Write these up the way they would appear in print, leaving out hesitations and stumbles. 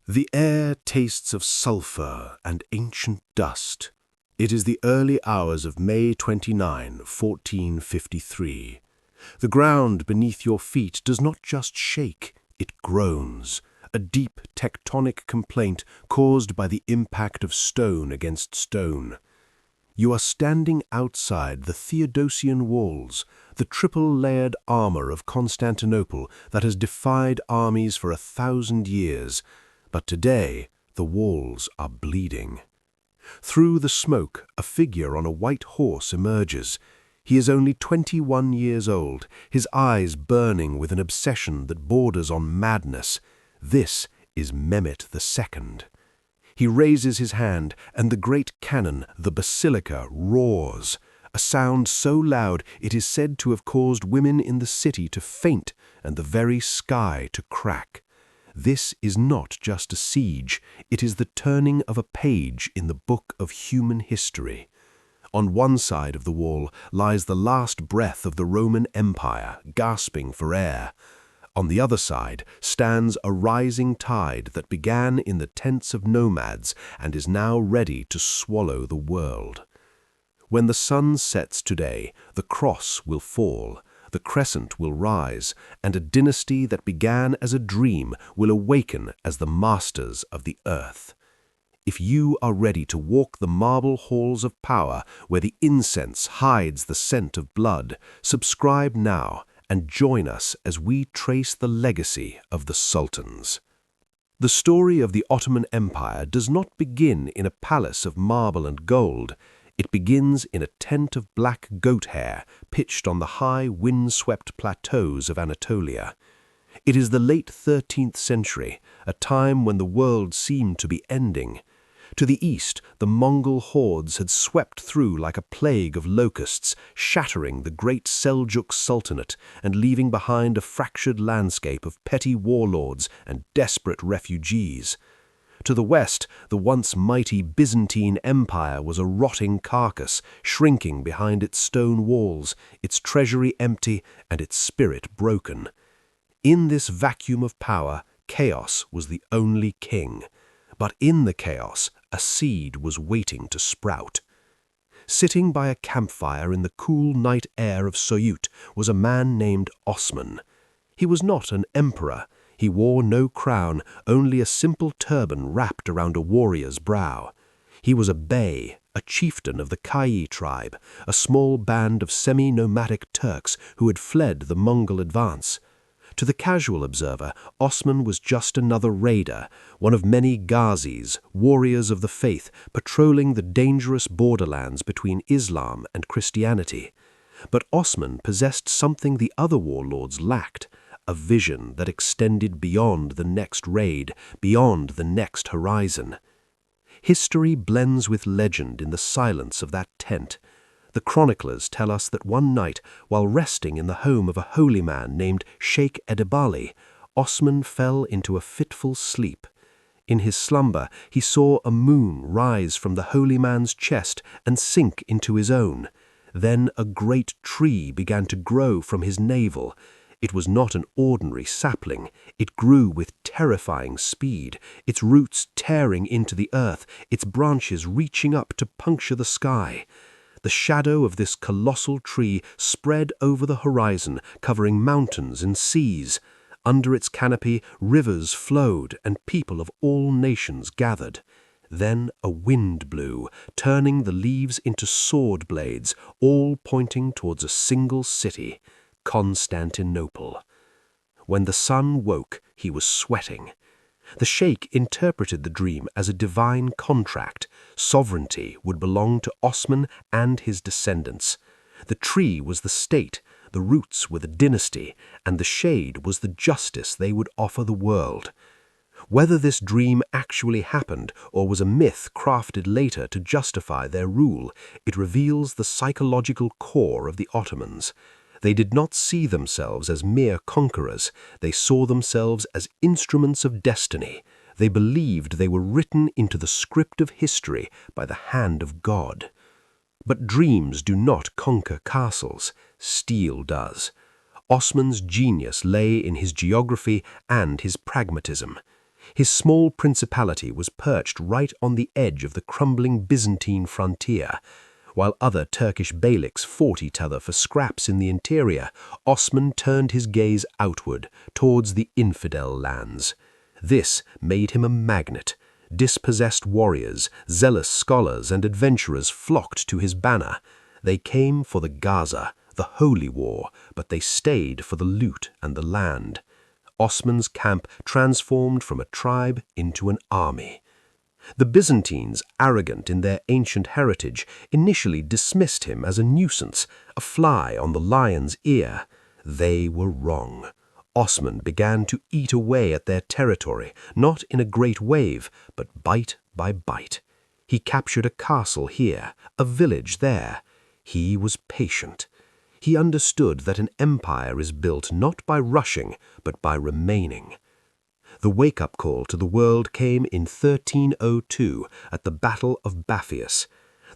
The air tastes of sulphur and ancient dust. It is the early hours of May 29, 1453. The ground beneath your feet does not just shake, it groans, a deep tectonic complaint caused by the impact of stone against stone. You are standing outside the Theodosian walls, the triple-layered armor of Constantinople that has defied armies for 1,000 years. But today, the walls are bleeding. Through the smoke, a figure on a white horse emerges. He is only 21 years old, his eyes burning with an obsession that borders on madness. This is Mehmet II. He raises his hand, and the great cannon, the basilica, roars. A sound so loud it is said to have caused women in the city to faint and the very sky to crack. This is not just a siege, it is the turning of a page in the book of human history. On one side of the wall lies the last breath of the Roman Empire, gasping for air. On the other side stands a rising tide that began in the tents of nomads and is now ready to swallow the world. When the sun sets today, the cross will fall, the crescent will rise, and a dynasty that began as a dream will awaken as the masters of the earth. If you are ready to walk the marble halls of power where the incense hides the scent of blood, subscribe now and join us as we trace the legacy of the Sultans. The story of the Ottoman Empire does not begin in a palace of marble and gold. It begins in a tent of black goat hair pitched on the high, wind-swept plateaus of Anatolia. It is the late 13th century, a time when the world seemed to be ending. To the east, the Mongol hordes had swept through like a plague of locusts, shattering the great Seljuk Sultanate and leaving behind a fractured landscape of petty warlords and desperate refugees. To the west, the once mighty Byzantine Empire was a rotting carcass, shrinking behind its stone walls, its treasury empty and its spirit broken. In this vacuum of power, chaos was the only king. But in the chaos, a seed was waiting to sprout. Sitting by a campfire in the cool night air of Soyut was a man named Osman. He was not an emperor. He wore no crown, only a simple turban wrapped around a warrior's brow. He was a bey, a chieftain of the Kai tribe, a small band of semi-nomadic Turks who had fled the Mongol advance. To the casual observer, Osman was just another raider, one of many Ghazis, warriors of the faith, patrolling the dangerous borderlands between Islam and Christianity. But Osman possessed something the other warlords lacked, a vision that extended beyond the next raid, beyond the next horizon. History blends with legend in the silence of that tent. The chroniclers tell us that one night, while resting in the home of a holy man named Sheikh Edebali, Osman fell into a fitful sleep. In his slumber, he saw a moon rise from the holy man's chest and sink into his own. Then a great tree began to grow from his navel. It was not an ordinary sapling. It grew with terrifying speed, its roots tearing into the earth, its branches reaching up to puncture the sky. The shadow of this colossal tree spread over the horizon, covering mountains and seas. Under its canopy, rivers flowed and people of all nations gathered. Then a wind blew, turning the leaves into sword blades, all pointing towards a single city, Constantinople. When the sun woke, he was sweating. The sheikh interpreted the dream as a divine contract. Sovereignty would belong to Osman and his descendants. The tree was the state, the roots were the dynasty, and the shade was the justice they would offer the world. Whether this dream actually happened or was a myth crafted later to justify their rule, it reveals the psychological core of the Ottomans. They did not see themselves as mere conquerors. They saw themselves as instruments of destiny. They believed they were written into the script of history by the hand of God. But dreams do not conquer castles. Steel does. Osman's genius lay in his geography and his pragmatism. His small principality was perched right on the edge of the crumbling Byzantine frontier. While other Turkish beyliks fought each other for scraps in the interior, Osman turned his gaze outward, towards the infidel lands. This made him a magnet. Dispossessed warriors, zealous scholars, and adventurers flocked to his banner. They came for the Gaza, the holy war, but they stayed for the loot and the land. Osman's camp transformed from a tribe into an army. The Byzantines, arrogant in their ancient heritage, initially dismissed him as a nuisance, a fly on the lion's ear. They were wrong. Osman began to eat away at their territory, not in a great wave, but bite by bite. He captured a castle here, a village there. He was patient. He understood that an empire is built not by rushing, but by remaining. The wake-up call to the world came in 1302 at the Battle of Baphius.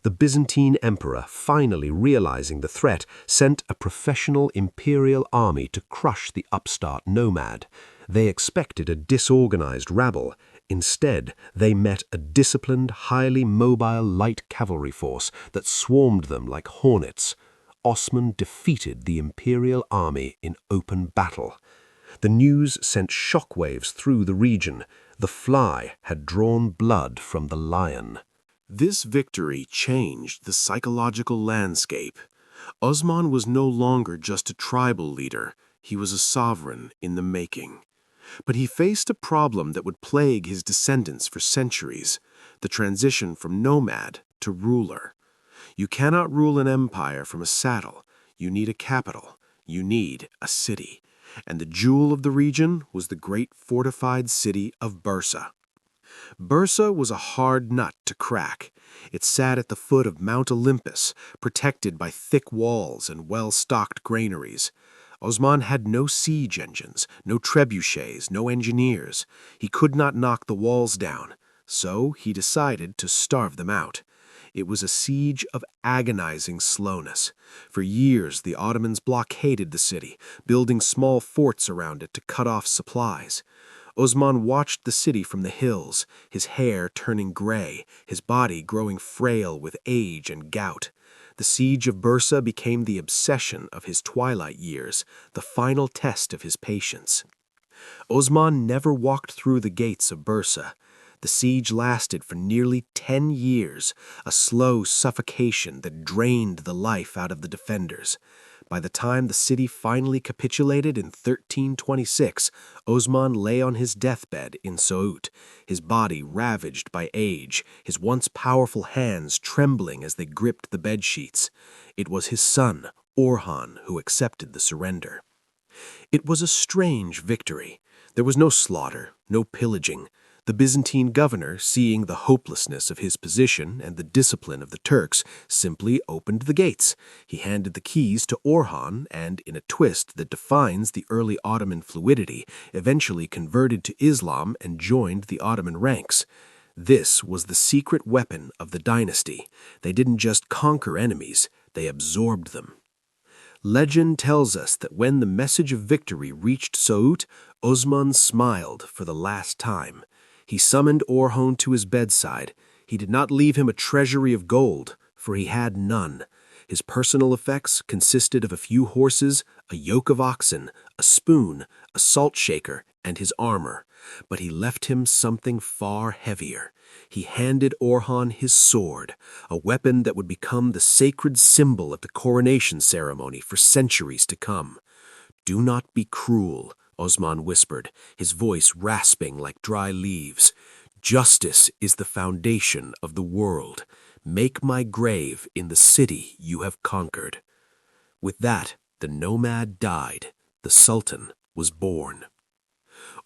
The Byzantine emperor, finally realizing the threat, sent a professional imperial army to crush the upstart nomad. They expected a disorganized rabble. Instead, they met a disciplined, highly mobile light cavalry force that swarmed them like hornets. Osman defeated the imperial army in open battle. The news sent shockwaves through the region. The fly had drawn blood from the lion. This victory changed the psychological landscape. Osman was no longer just a tribal leader. He was a sovereign in the making. But he faced a problem that would plague his descendants for centuries: the transition from nomad to ruler. You cannot rule an empire from a saddle. You need a capital. You need a city. And the jewel of the region was the great fortified city of Bursa. Bursa was a hard nut to crack. It sat at the foot of Mount Olympus, protected by thick walls and well-stocked granaries. Osman had no siege engines, no trebuchets, no engineers. He could not knock the walls down, so he decided to starve them out. It was a siege of agonizing slowness. For years, the Ottomans blockaded the city, building small forts around it to cut off supplies. Osman watched the city from the hills, his hair turning gray, his body growing frail with age and gout. The siege of Bursa became the obsession of his twilight years, the final test of his patience. Osman never walked through the gates of Bursa. The siege lasted for nearly 10 years, a slow suffocation that drained the life out of the defenders. By the time the city finally capitulated in 1326, Osman lay on his deathbed in Sout, his body ravaged by age, his once powerful hands trembling as they gripped the bedsheets. It was his son, Orhan, who accepted the surrender. It was a strange victory. There was no slaughter, no pillaging. The Byzantine governor, seeing the hopelessness of his position and the discipline of the Turks, simply opened the gates. He handed the keys to Orhan and, in a twist that defines the early Ottoman fluidity, eventually converted to Islam and joined the Ottoman ranks. This was the secret weapon of the dynasty. They didn't just conquer enemies, they absorbed them. Legend tells us that when the message of victory reached Sout, Osman smiled for the last time. He summoned Orhan to his bedside. He did not leave him a treasury of gold, for he had none. His personal effects consisted of a few horses, a yoke of oxen, a spoon, a salt shaker, and his armor. But he left him something far heavier. He handed Orhan his sword, a weapon that would become the sacred symbol of the coronation ceremony for centuries to come. "Do not be cruel," Osman whispered, his voice rasping like dry leaves. "Justice is the foundation of the world. Make my grave in the city you have conquered." With that, the nomad died. The Sultan was born.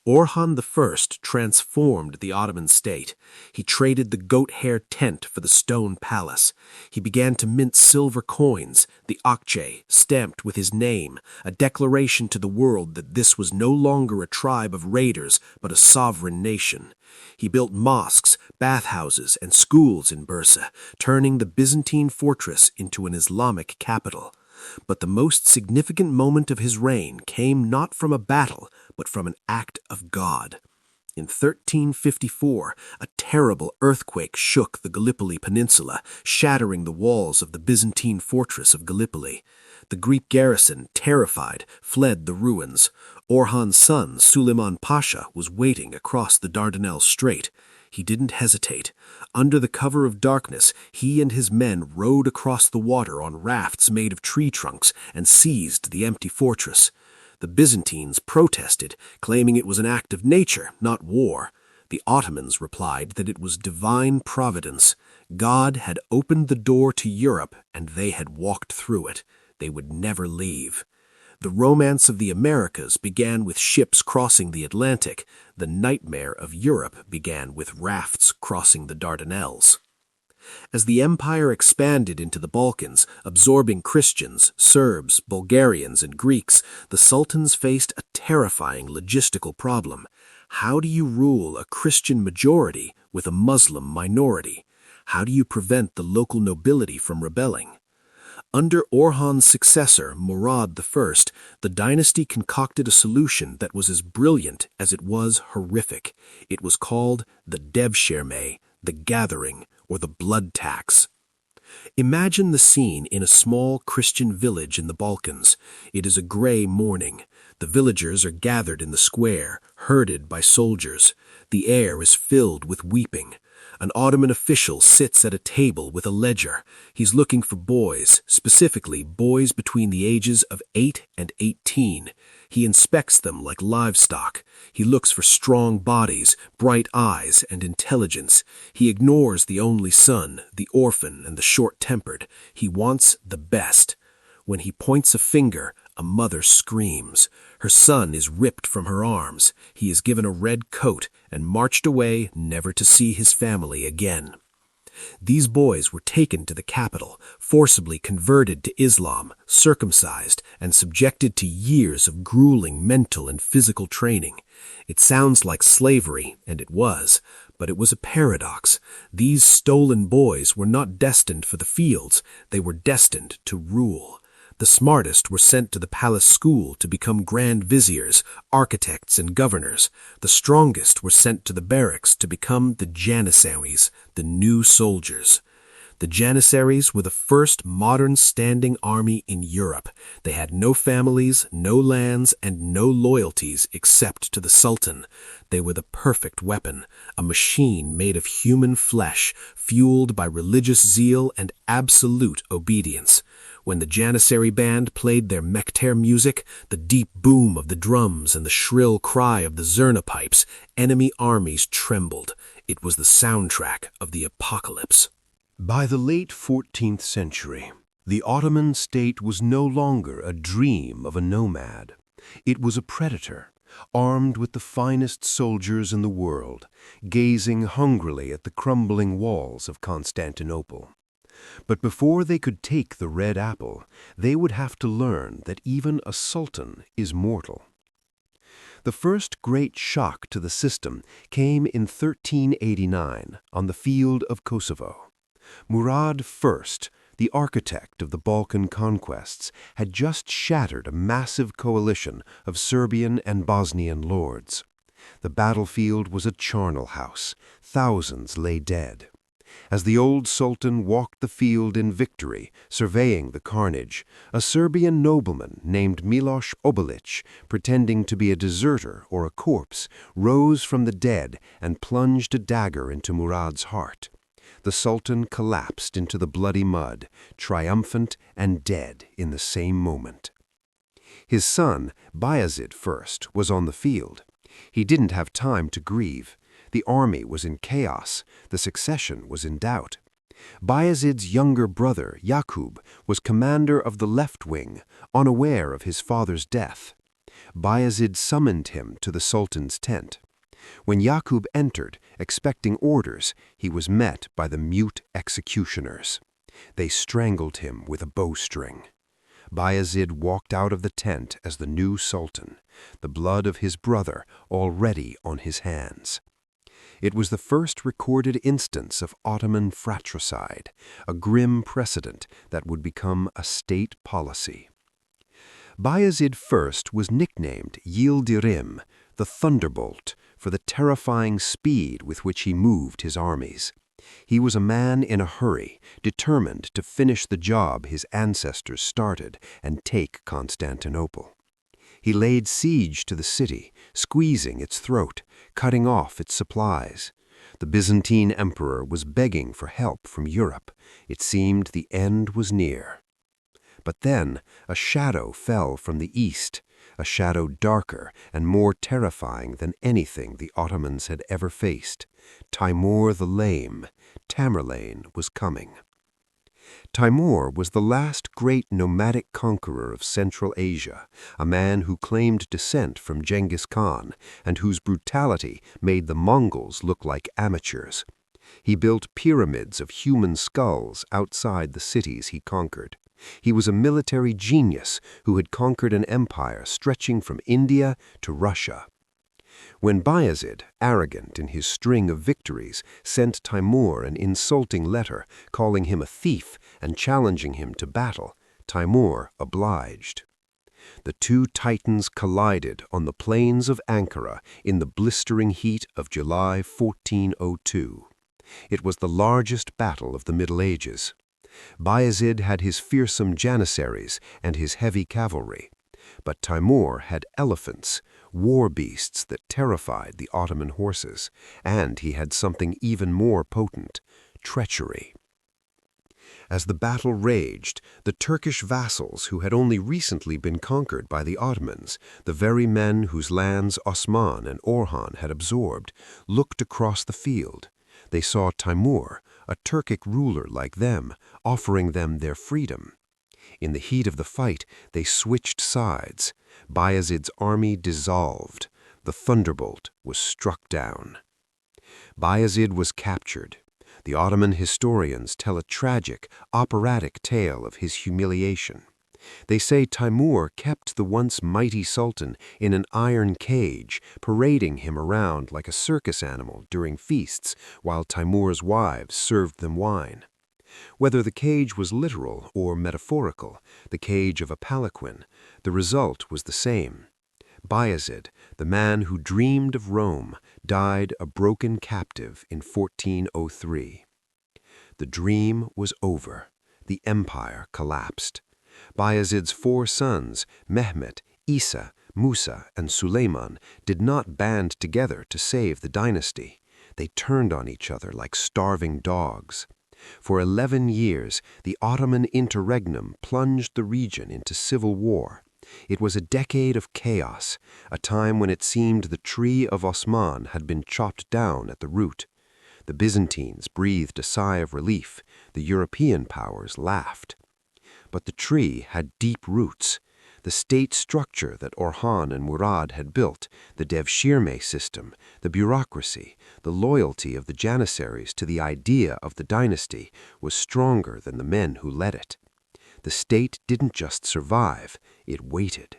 Orhan I transformed the Ottoman state. He traded the goat-hair tent for the stone palace. He began to mint silver coins, the akçe, stamped with his name, a declaration to the world that this was no longer a tribe of raiders, but a sovereign nation. He built mosques, bathhouses, and schools in Bursa, turning the Byzantine fortress into an Islamic capital. But the most significant moment of his reign came not from a battle, but from an act of God. In 1354, a terrible earthquake shook the Gallipoli Peninsula, shattering the walls of the Byzantine fortress of Gallipoli. The Greek garrison, terrified, fled the ruins. Orhan's son, Suleiman Pasha, was waiting across the Dardanelles Strait. He didn't hesitate. Under the cover of darkness, he and his men rowed across the water on rafts made of tree trunks and seized the empty fortress. The Byzantines protested, claiming it was an act of nature, not war. The Ottomans replied that it was divine providence. God had opened the door to Europe, and they had walked through it. They would never leave. The romance of the Americas began with ships crossing the Atlantic. The nightmare of Europe began with rafts crossing the Dardanelles. As the empire expanded into the Balkans, absorbing Christians, Serbs, Bulgarians, and Greeks, the sultans faced a terrifying logistical problem. How do you rule a Christian majority with a Muslim minority? How do you prevent the local nobility from rebelling? Under Orhan's successor, Murad I, the dynasty concocted a solution that was as brilliant as it was horrific. It was called the Devshirme, the Gathering, or the blood tax. Imagine the scene in a small Christian village in the Balkans. It is a gray morning. The villagers are gathered in the square, herded by soldiers. The air is filled with weeping. An Ottoman official sits at a table with a ledger. He's looking for boys, specifically boys between the ages of 8 and 18. He inspects them like livestock. He looks for strong bodies, bright eyes, and intelligence. He ignores the only son, the orphan, and the short-tempered. He wants the best. When he points a finger, a mother screams. Her son is ripped from her arms. He is given a red coat and marched away never to see his family again. These boys were taken to the capital, forcibly converted to Islam, circumcised, and subjected to years of grueling mental and physical training. It sounds like slavery, and it was, but it was a paradox. These stolen boys were not destined for the fields, they were destined to rule. The smartest were sent to the palace school to become grand viziers, architects, and governors. The strongest were sent to the barracks to become the Janissaries, the new soldiers. The Janissaries were the first modern standing army in Europe. They had no families, no lands, and no loyalties except to the Sultan. They were the perfect weapon, a machine made of human flesh, fueled by religious zeal and absolute obedience. When the Janissary band played their Mekter music, the deep boom of the drums and the shrill cry of the zurna pipes, enemy armies trembled. It was the soundtrack of the apocalypse. By the late 14th century, the Ottoman state was no longer a dream of a nomad. It was a predator, armed with the finest soldiers in the world, gazing hungrily at the crumbling walls of Constantinople. But before they could take the red apple, they would have to learn that even a sultan is mortal. The first great shock to the system came in 1389 on the field of Kosovo. Murad I, the architect of the Balkan conquests, had just shattered a massive coalition of Serbian and Bosnian lords. The battlefield was a charnel house. Thousands lay dead. As the old sultan walked the field in victory, surveying the carnage, a Serbian nobleman named Miloš Obilić, pretending to be a deserter or a corpse, rose from the dead and plunged a dagger into Murad's heart. The sultan collapsed into the bloody mud, triumphant and dead in the same moment. His son, Bayezid I, was on the field. He didn't have time to grieve. The army was in chaos. The succession was in doubt. Bayezid's younger brother, Yakub, was commander of the left wing, unaware of his father's death. Bayezid summoned him to the sultan's tent. When Yakub entered, expecting orders, he was met by the mute executioners. They strangled him with a bowstring. Bayezid walked out of the tent as the new sultan, the blood of his brother already on his hands. It was the first recorded instance of Ottoman fratricide, a grim precedent that would become a state policy. Bayezid I was nicknamed Yildirim, the Thunderbolt, for the terrifying speed with which he moved his armies. He was a man in a hurry, determined to finish the job his ancestors started and take Constantinople. He laid siege to the city, squeezing its throat, cutting off its supplies. The Byzantine emperor was begging for help from Europe. It seemed the end was near. But then a shadow fell from the east, a shadow darker and more terrifying than anything the Ottomans had ever faced. Timur the Lame, Tamerlane, was coming. Timur was the last great nomadic conqueror of Central Asia, a man who claimed descent from Genghis Khan and whose brutality made the Mongols look like amateurs. He built pyramids of human skulls outside the cities he conquered. He was a military genius who had conquered an empire stretching from India to Russia. When Bayezid, arrogant in his string of victories, sent Timur an insulting letter calling him a thief and challenging him to battle, Timur obliged. The two titans collided on the plains of Ankara in the blistering heat of July 1402. It was the largest battle of the Middle Ages. Bayezid had his fearsome janissaries and his heavy cavalry, but Timur had elephants, war beasts that terrified the Ottoman horses, and he had something even more potent: treachery. As the battle raged, the Turkish vassals who had only recently been conquered by the Ottomans, the very men whose lands Osman and Orhan had absorbed, looked across the field. They saw Timur, a Turkic ruler like them, offering them their freedom. In the heat of the fight, they switched sides. Bayezid's army dissolved. The thunderbolt was struck down. Bayezid was captured. The Ottoman historians tell a tragic, operatic tale of his humiliation. They say Timur kept the once mighty sultan in an iron cage, parading him around like a circus animal during feasts, while Timur's wives served them wine. Whether the cage was literal or metaphorical, the cage of a palanquin, the result was the same. Bayezid, the man who dreamed of Rome, died a broken captive in 1403. The dream was over. The empire collapsed. Bayezid's 4 sons, Mehmet, Isa, Musa, and Suleiman, did not band together to save the dynasty. They turned on each other like starving dogs. For 11 years, the Ottoman interregnum plunged the region into civil war. It was a decade of chaos, a time when it seemed the tree of Osman had been chopped down at the root. The Byzantines breathed a sigh of relief. The European powers laughed. But the tree had deep roots. The state structure that Orhan and Murad had built, the devshirme system, the bureaucracy, the loyalty of the janissaries to the idea of the dynasty, was stronger than the men who led it. The state didn't just survive, it waited.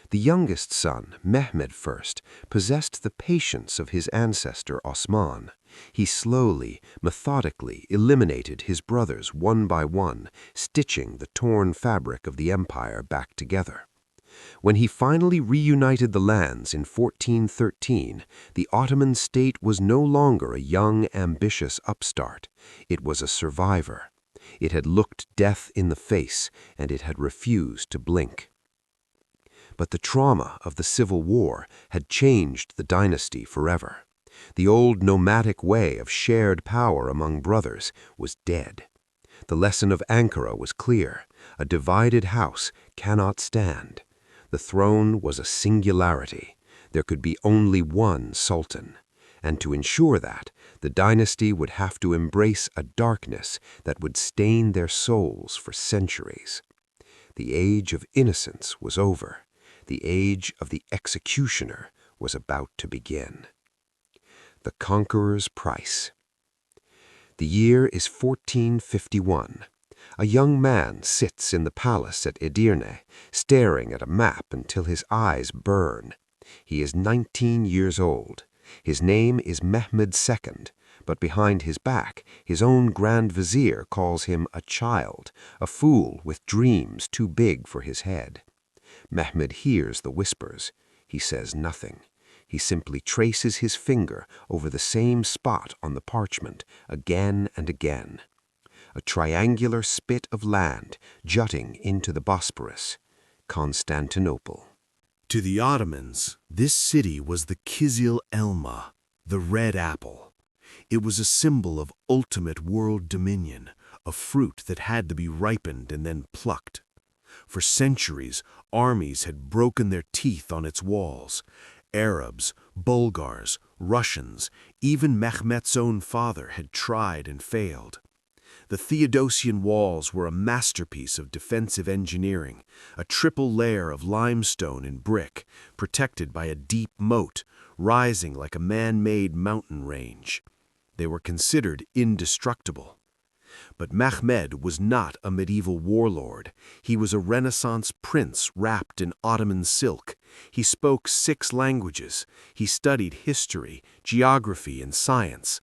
The youngest son, Mehmed I, possessed the patience of his ancestor Osman. He slowly, methodically eliminated his brothers one by one, stitching the torn fabric of the empire back together. When he finally reunited the lands in 1413, the Ottoman state was no longer a young, ambitious upstart. It was a survivor. It had looked death in the face, and it had refused to blink. But the trauma of the civil war had changed the dynasty forever. The old nomadic way of shared power among brothers was dead. The lesson of Ankara was clear: a divided house cannot stand. The throne was a singularity. There could be only one sultan. And to ensure that, the dynasty would have to embrace a darkness that would stain their souls for centuries. The age of innocence was over. The age of the executioner was about to begin. The Conqueror's Price. The year is 1451. A young man sits in the palace at Edirne, staring at a map until his eyes burn. He is 19 years old. His name is Mehmed II, but behind his back, his own Grand Vizier calls him a child, a fool with dreams too big for his head. Mehmed hears the whispers. He says nothing. He simply traces his finger over the same spot on the parchment again and again. A triangular spit of land jutting into the Bosporus, Constantinople. To the Ottomans, this city was the Kizil Elma, the red apple. It was a symbol of ultimate world dominion, a fruit that had to be ripened and then plucked. For centuries, armies had broken their teeth on its walls. Arabs, Bulgars, Russians, even Mehmet's own father had tried and failed. The Theodosian walls were a masterpiece of defensive engineering, a triple layer of limestone and brick, protected by a deep moat, rising like a man-made mountain range. They were considered indestructible. But Mehmed was not a medieval warlord. He was a Renaissance prince wrapped in Ottoman silk. He spoke 6 languages. He studied history, geography, and science.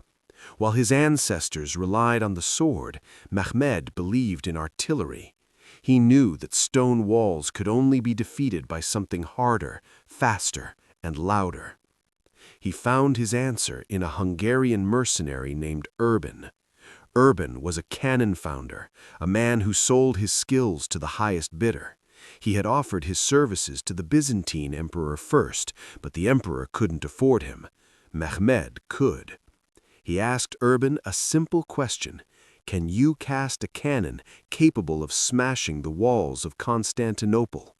While his ancestors relied on the sword, Mehmed believed in artillery. He knew that stone walls could only be defeated by something harder, faster, and louder. He found his answer in a Hungarian mercenary named Urban. Urban was a cannon founder, a man who sold his skills to the highest bidder. He had offered his services to the Byzantine emperor first, but the emperor couldn't afford him. Mehmed could. He asked Urban a simple question: can you cast a cannon capable of smashing the walls of Constantinople?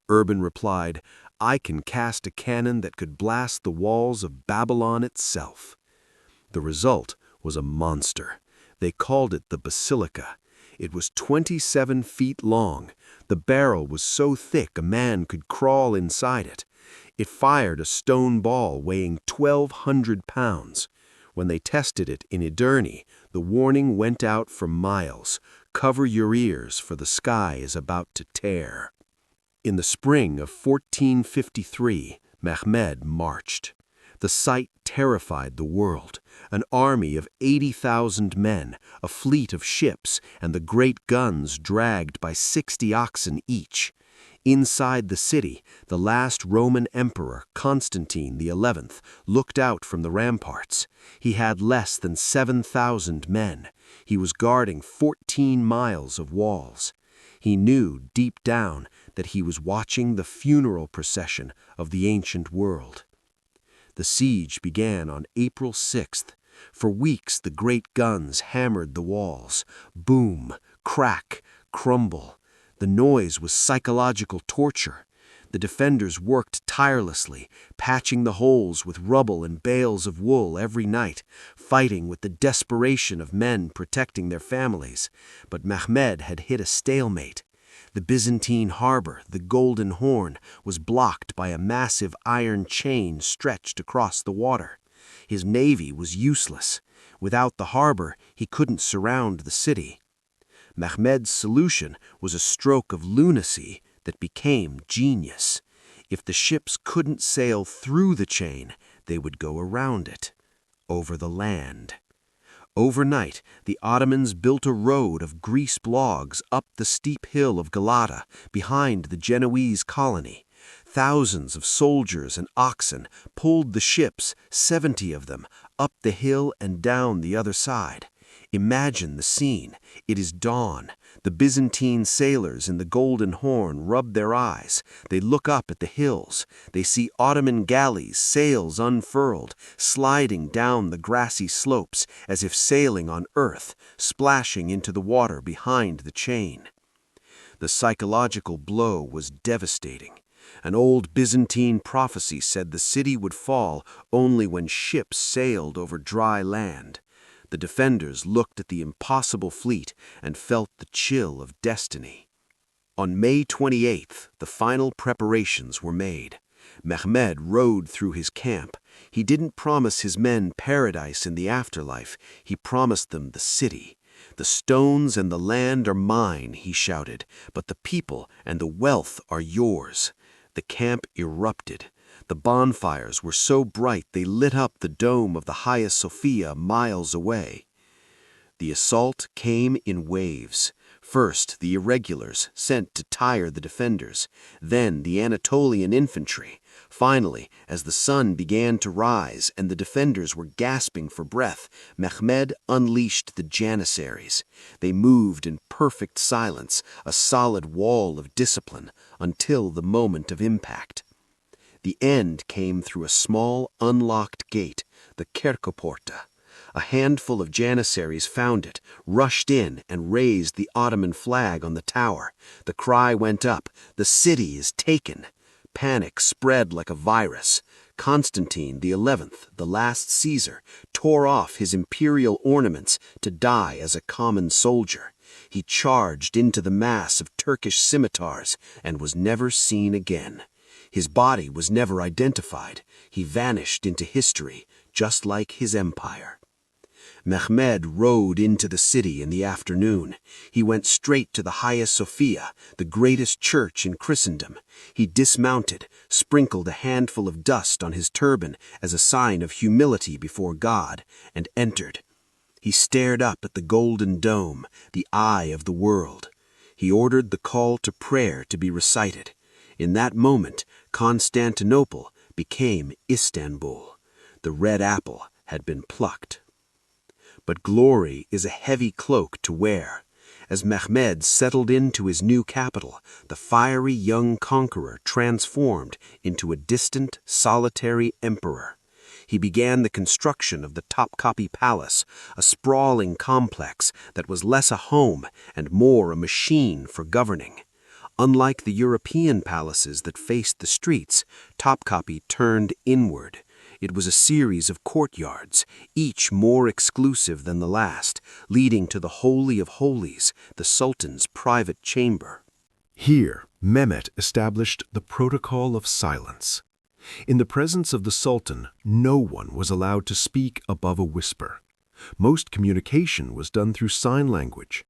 Urban replied, I can cast a cannon that could blast the walls of Babylon itself. The result was a monster. They called it the basilica. It was 27 feet long. The barrel was so thick a man could crawl inside it. It fired a stone ball weighing 1,200 pounds. When they tested it in Edirne, the warning went out for miles. Cover your ears, for the sky is about to tear. In the spring of 1453, Mehmed marched. The sight terrified the world. An army of 80,000 men, a fleet of ships, and the great guns dragged by 60 oxen each. Inside the city, the last Roman emperor, Constantine the 11th, looked out from the ramparts. He had less than 7,000 men. He was guarding 14 miles of walls. He knew deep down that he was watching the funeral procession of the ancient world. The siege began on April 6th. For weeks the great guns hammered the walls. Boom, crack, crumble. The noise was psychological torture. The defenders worked tirelessly, patching the holes with rubble and bales of wool every night, fighting with the desperation of men protecting their families. But Mehmed had hit a stalemate. The Byzantine harbor, the Golden Horn, was blocked by a massive iron chain stretched across the water. His navy was useless. Without the harbor, he couldn't surround the city. Mehmed's solution was a stroke of lunacy that became genius. If the ships couldn't sail through the chain, they would go around it, over the land. Overnight, the Ottomans built a road of greased logs up the steep hill of Galata, behind the Genoese colony. Thousands of soldiers and oxen pulled the ships, 70 of them, up the hill and down the other side. Imagine the scene. It is dawn. The Byzantine sailors in the Golden Horn rub their eyes. They look up at the hills. They see Ottoman galleys, sails unfurled, sliding down the grassy slopes as if sailing on earth, splashing into the water behind the chain. The psychological blow was devastating. An old Byzantine prophecy said the city would fall only when ships sailed over dry land. The defenders looked at the impossible fleet and felt the chill of destiny. On May 28th, the final preparations were made. Mehmed rode through his camp. He didn't promise his men paradise in the afterlife. He promised them the city. The stones and the land are mine, he shouted, but the people and the wealth are yours. The camp erupted. The bonfires were so bright they lit up the dome of the Hagia Sophia miles away. The assault came in waves. First, the irregulars, sent to tire the defenders. Then the Anatolian infantry. Finally, as the sun began to rise and the defenders were gasping for breath, Mehmed unleashed the Janissaries. They moved in perfect silence, a solid wall of discipline, until the moment of impact. The end came through a small, unlocked gate, the Kerkoporta. A handful of Janissaries found it, rushed in, and raised the Ottoman flag on the tower. The cry went up, "The city is taken!" Panic spread like a virus. Constantine the 11th, the last Caesar, tore off his imperial ornaments to die as a common soldier. He charged into the mass of Turkish scimitars and was never seen again. His body was never identified. He vanished into history, just like his empire. Mehmed rode into the city in the afternoon. He went straight to the Hagia Sophia, the greatest church in Christendom. He dismounted, sprinkled a handful of dust on his turban as a sign of humility before God, and entered. He stared up at the golden dome, the eye of the world. He ordered the call to prayer to be recited. In that moment, Constantinople became Istanbul. The red apple had been plucked. But glory is a heavy cloak to wear. As Mehmed settled into his new capital, the fiery young conqueror transformed into a distant, solitary emperor. He began the construction of the Topkapi Palace, a sprawling complex that was less a home and more a machine for governing. Unlike the European palaces that faced the streets, Topkapi turned inward. It was a series of courtyards, each more exclusive than the last, leading to the Holy of Holies, the Sultan's private chamber. Here, Mehmet established the protocol of silence. In the presence of the Sultan, no one was allowed to speak above a whisper. Most communication was done through sign language.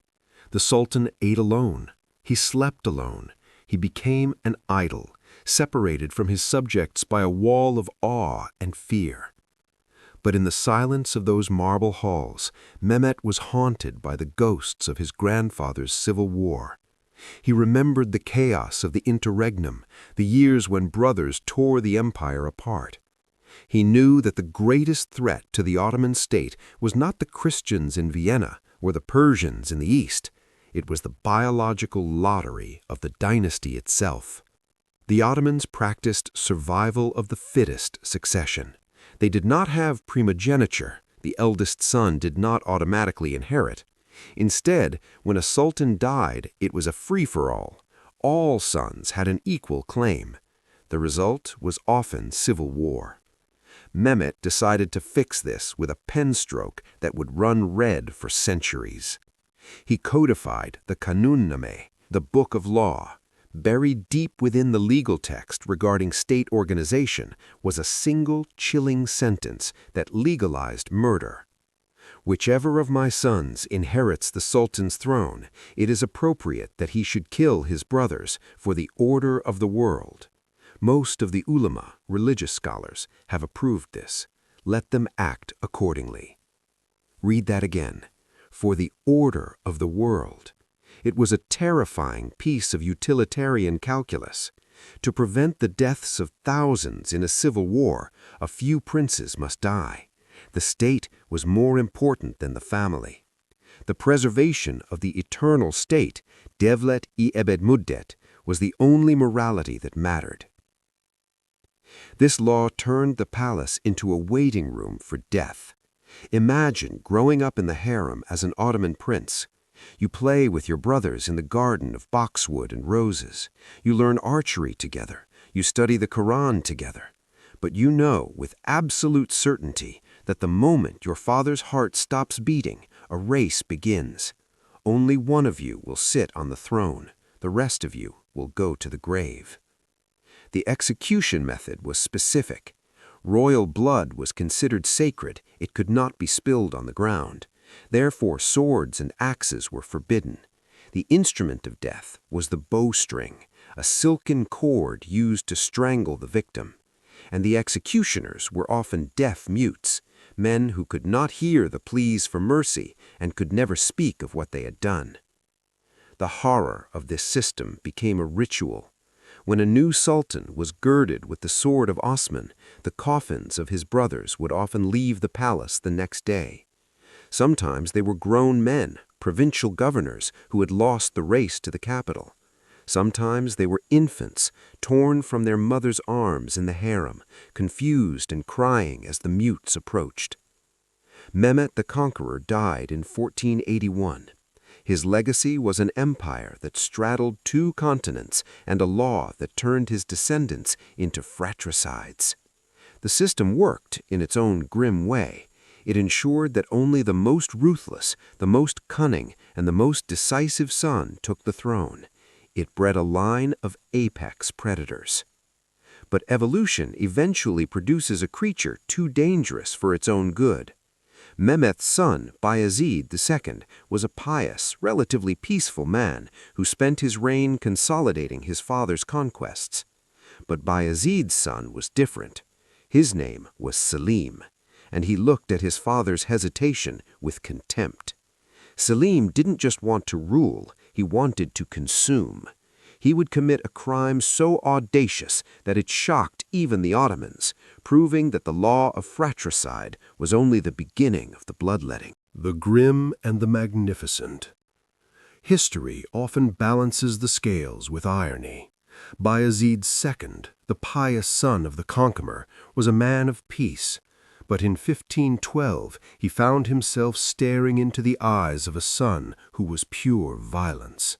The Sultan ate alone. He slept alone. He became an idol, separated from his subjects by a wall of awe and fear. But in the silence of those marble halls, Mehmet was haunted by the ghosts of his grandfather's civil war. He remembered the chaos of the interregnum, the years when brothers tore the empire apart. He knew that the greatest threat to the Ottoman state was not the Christians in Vienna or the Persians in the East. It was the biological lottery of the dynasty itself. The Ottomans practiced survival of the fittest succession. They did not have primogeniture. The eldest son did not automatically inherit. Instead, when a sultan died, it was a free-for-all. All sons had an equal claim. The result was often civil war. Mehmet decided to fix this with a pen stroke that would run red for centuries. He codified the Kanunname, the Book of Law. Buried deep within the legal text regarding state organization was a single chilling sentence that legalized murder. Whichever of my sons inherits the Sultan's throne, it is appropriate that he should kill his brothers for the order of the world. Most of the ulama, religious scholars, have approved this. Let them act accordingly. Read that again. For the order of the world. It was a terrifying piece of utilitarian calculus. To prevent the deaths of thousands in a civil war, a few princes must die. The state was more important than the family. The preservation of the eternal state, Devlet-i Ebed Muddet, was the only morality that mattered. This law turned the palace into a waiting room for death. Imagine growing up in the harem as an Ottoman prince. You play with your brothers in the garden of boxwood and roses. You learn archery together. You study the Quran together. But you know with absolute certainty that the moment your father's heart stops beating, a race begins. Only one of you will sit on the throne. The rest of you will go to the grave. The execution method was specific. Royal blood was considered sacred. It could not be spilled on the ground. Therefore, swords and axes were forbidden. The instrument of death was the bowstring, a silken cord used to strangle the victim. And the executioners were often deaf mutes, men who could not hear the pleas for mercy and could never speak of what they had done. The horror of this system became a ritual. When a new sultan was girded with the sword of Osman, the coffins of his brothers would often leave the palace the next day. Sometimes they were grown men, provincial governors who had lost the race to the capital. Sometimes they were infants, torn from their mother's arms in the harem, confused and crying as the mutes approached. Mehmet the Conqueror died in 1481. His legacy was an empire that straddled 2 continents and a law that turned his descendants into fratricides. The system worked in its own grim way. It ensured that only the most ruthless, the most cunning, and the most decisive son took the throne. It bred a line of apex predators. But evolution eventually produces a creature too dangerous for its own good. Mehmet's son, Bayezid II, was a pious, relatively peaceful man who spent his reign consolidating his father's conquests. But Bayezid's son was different. His name was Selim, and he looked at his father's hesitation with contempt. Selim didn't just want to rule, he wanted to consume. He would commit a crime so audacious that it shocked even the Ottomans, proving that the law of fratricide was only the beginning of the bloodletting. The grim and the magnificent. History often balances the scales with irony. Bayezid II, the pious son of the conqueror, was a man of peace, but in 1512 he found himself staring into the eyes of a son who was pure violence.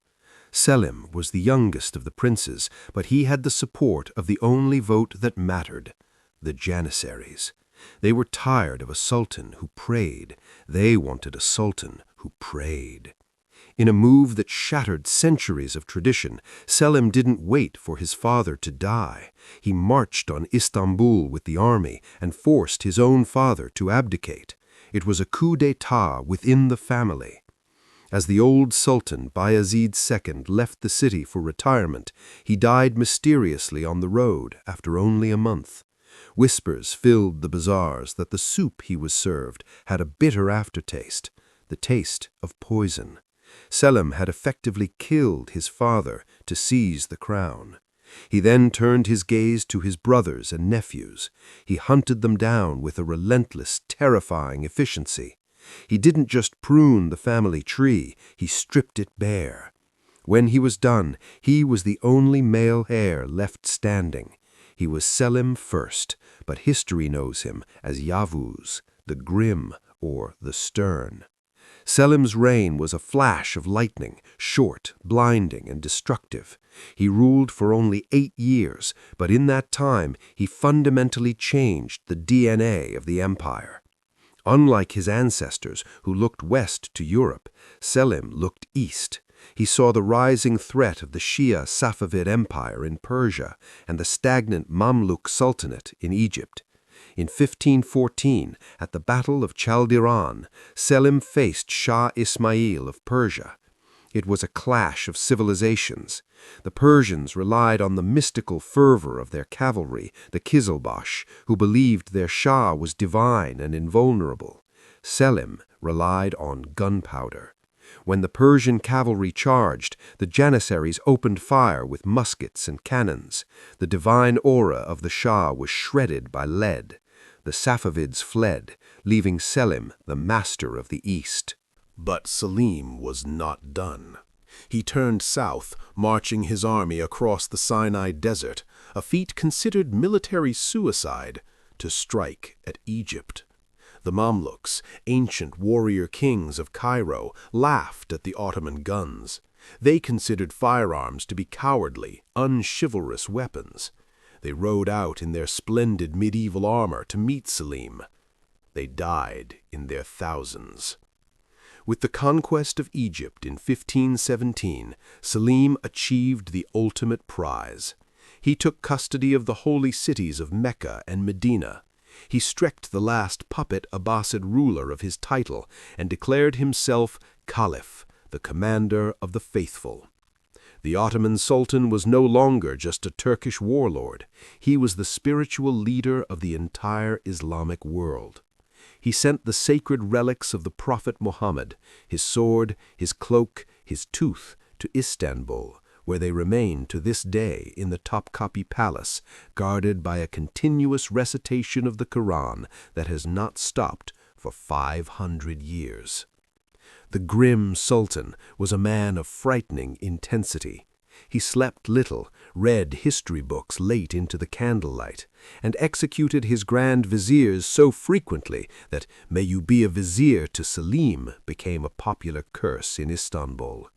Selim was the youngest of the princes, but he had the support of the only vote that mattered, the Janissaries. They were tired of a sultan who prayed. They wanted a sultan who prayed. In a move that shattered centuries of tradition, Selim didn't wait for his father to die. He marched on Istanbul with the army and forced his own father to abdicate. It was a coup d'état within the family. As the old Sultan Bayezid II left the city for retirement, he died mysteriously on the road after only a month. Whispers filled the bazaars that the soup he was served had a bitter aftertaste, the taste of poison. Selim had effectively killed his father to seize the crown. He then turned his gaze to his brothers and nephews. He hunted them down with a relentless, terrifying efficiency. He didn't just prune the family tree, he stripped it bare. When he was done, he was the only male heir left standing. He was Selim first, but history knows him as Yavuz, the grim or the stern. Selim's reign was a flash of lightning, short, blinding, and destructive. He ruled for only 8 years, but in that time he fundamentally changed the DNA of the empire. Unlike his ancestors who looked west to Europe, Selim looked east. He saw the rising threat of the Shia Safavid Empire in Persia and the stagnant Mamluk Sultanate in Egypt. In 1514, at the Battle of Chaldiran, Selim faced Shah Ismail of Persia. It was a clash of civilizations. The Persians relied on the mystical fervor of their cavalry, the Kizilbash, who believed their Shah was divine and invulnerable. Selim relied on gunpowder. When the Persian cavalry charged, the Janissaries opened fire with muskets and cannons. The divine aura of the Shah was shredded by lead. The Safavids fled, leaving Selim the master of the East. But Selim was not done. He turned south, marching his army across the Sinai Desert, a feat considered military suicide, to strike at Egypt. The Mamluks, ancient warrior kings of Cairo, laughed at the Ottoman guns. They considered firearms to be cowardly, unchivalrous weapons. They rode out in their splendid medieval armor to meet Selim. They died in their thousands. With the conquest of Egypt in 1517, Selim achieved the ultimate prize. He took custody of the holy cities of Mecca and Medina. He stripped the last puppet Abbasid ruler of his title and declared himself Caliph, the commander of the faithful. The Ottoman Sultan was no longer just a Turkish warlord. He was the spiritual leader of the entire Islamic world. He sent the sacred relics of the Prophet Muhammad, his sword, his cloak, his tooth, to Istanbul, where they remain to this day in the Topkapi Palace, guarded by a continuous recitation of the Quran that has not stopped for 500 years. The grim sultan was a man of frightening intensity. He slept little, read history books late into the candlelight, and executed his grand viziers so frequently that "May you be a vizier to Selim" became a popular curse in Istanbul.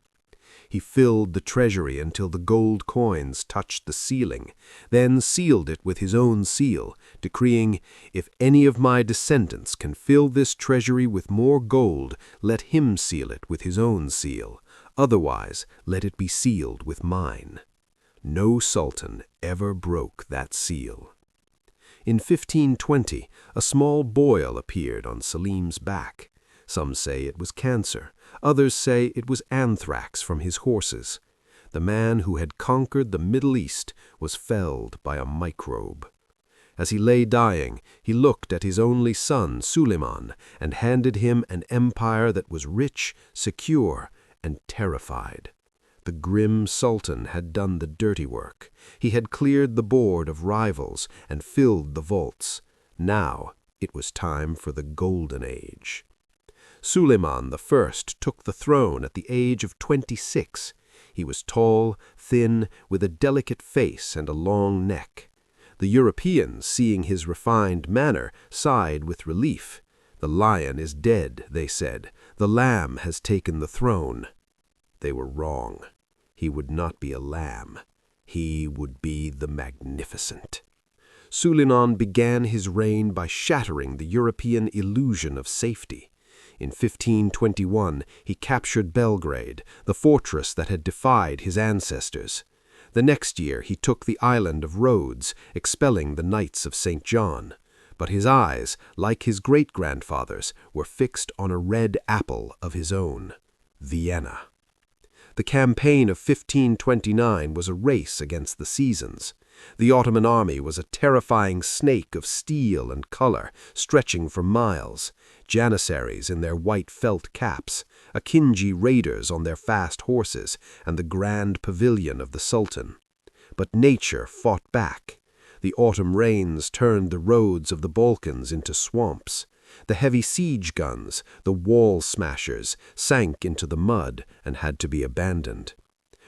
He filled the treasury until the gold coins touched the ceiling, then sealed it with his own seal, decreeing, "If any of my descendants can fill this treasury with more gold, let him seal it with his own seal. Otherwise, let it be sealed with mine." No sultan ever broke that seal. In 1520, a small boil appeared on Selim's back. Some say it was cancer. Others say it was anthrax from his horses. The man who had conquered the Middle East was felled by a microbe. As he lay dying, he looked at his only son, Suleiman, and handed him an empire that was rich, secure, and terrified. The grim sultan had done the dirty work. He had cleared the board of rivals and filled the vaults. Now it was time for the Golden Age. Suleiman I took the throne at the age of 26. He was tall, thin, with a delicate face and a long neck. The Europeans, seeing his refined manner, sighed with relief. "The lion is dead," they said. "The lamb has taken the throne." They were wrong. He would not be a lamb. He would be the Magnificent. Suleiman began his reign by shattering the European illusion of safety. In 1521, he captured Belgrade, the fortress that had defied his ancestors. The next year, he took the island of Rhodes, expelling the Knights of St. John. But his eyes, like his great-grandfather's, were fixed on a red apple of his own, Vienna. The campaign of 1529 was a race against the seasons. The Ottoman army was a terrifying snake of steel and color, stretching for miles. Janissaries in their white felt caps, Akinji raiders on their fast horses, and the grand pavilion of the Sultan. But nature fought back. The autumn rains turned the roads of the Balkans into swamps. The heavy siege guns, the wall smashers, sank into the mud and had to be abandoned.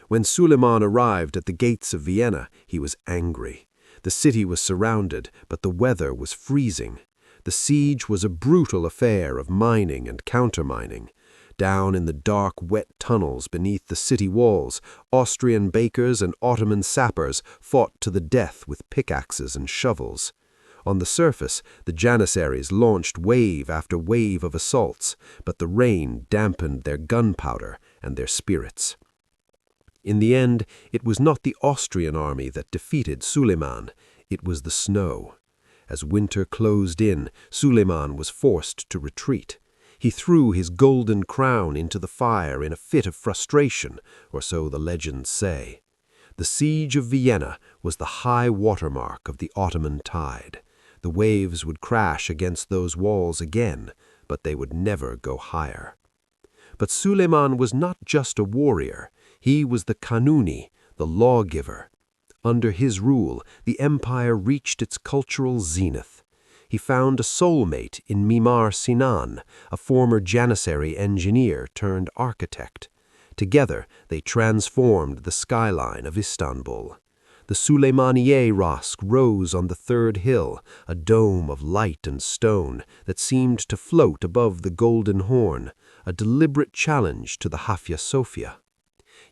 When Suleiman arrived at the gates of Vienna, he was angry. The city was surrounded, but the weather was freezing. The siege was a brutal affair of mining and countermining. Down in the dark, wet tunnels beneath the city walls, Austrian bakers and Ottoman sappers fought to the death with pickaxes and shovels. On the surface, the Janissaries launched wave after wave of assaults, but the rain dampened their gunpowder and their spirits. In the end, it was not the Austrian army that defeated Suleiman, it was the snow. As winter closed in, Suleiman was forced to retreat. He threw his golden crown into the fire in a fit of frustration, or so the legends say. The siege of Vienna was the high watermark of the Ottoman tide. The waves would crash against those walls again, but they would never go higher. But Suleiman was not just a warrior. He was the Kanuni, the lawgiver. Under his rule, the empire reached its cultural zenith. He found a soulmate in Mimar Sinan, a former Janissary engineer turned architect. Together, they transformed the skyline of Istanbul. The Süleymaniye Mosque rose on the third hill, a dome of light and stone that seemed to float above the Golden Horn, a deliberate challenge to the Hagia Sophia.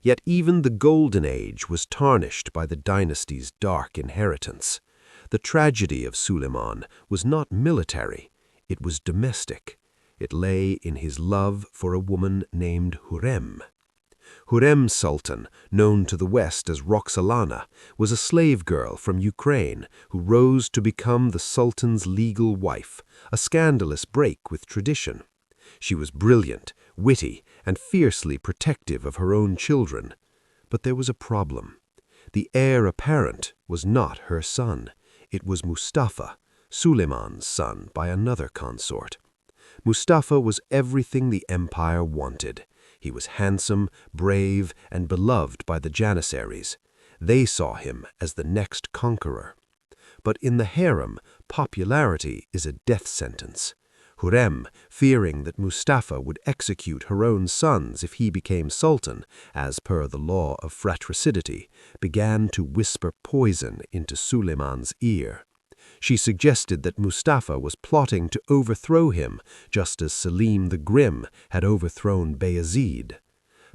Yet even the Golden Age was tarnished by the dynasty's dark inheritance. The tragedy of Suleiman was not military, it was domestic. It lay in his love for a woman named Harem. Harem Sultan, known to the West as Roxolana, was a slave girl from Ukraine who rose to become the Sultan's legal wife, a scandalous break with tradition. She was brilliant, witty, and fiercely protective of her own children. But there was a problem. The heir apparent was not her son. It was Mustafa, Suleiman's son by another consort. Mustafa was everything the empire wanted. He was handsome, brave, and beloved by the Janissaries. They saw him as the next conqueror. But in the harem, popularity is a death sentence. Harem, fearing that Mustafa would execute her own sons if he became sultan, as per the law of fratricidity, began to whisper poison into Suleiman's ear. She suggested that Mustafa was plotting to overthrow him, just as Selim the Grim had overthrown Bayezid.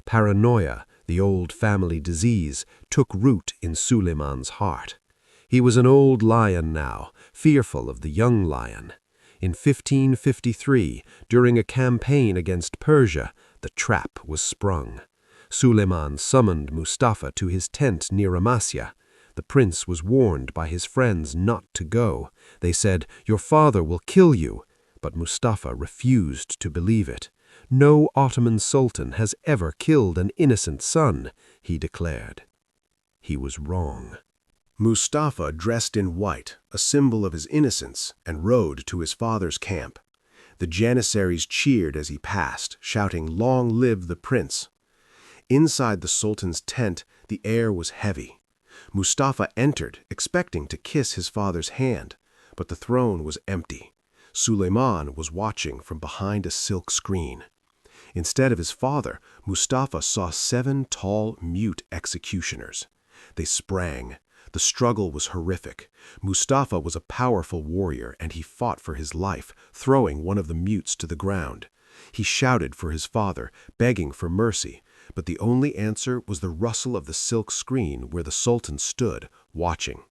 Paranoia, the old family disease, took root in Suleiman's heart. He was an old lion now, fearful of the young lion. In 1553, during a campaign against Persia, the trap was sprung. Suleiman summoned Mustafa to his tent near Amasya. The prince was warned by his friends not to go. They said, "Your father will kill you." But Mustafa refused to believe it. "No Ottoman Sultan has ever killed an innocent son," he declared. He was wrong. Mustafa dressed in white, a symbol of his innocence, and rode to his father's camp. The Janissaries cheered as he passed, shouting, "Long live the prince!" Inside the sultan's tent, the air was heavy. Mustafa entered, expecting to kiss his father's hand, but the throne was empty. Suleiman was watching from behind a silk screen. Instead of his father, Mustafa saw 7 tall, mute executioners. They sprang. The struggle was horrific. Mustafa was a powerful warrior, and he fought for his life, throwing one of the mutes to the ground. He shouted for his father, begging for mercy, but the only answer was the rustle of the silk screen where the sultan stood, watching.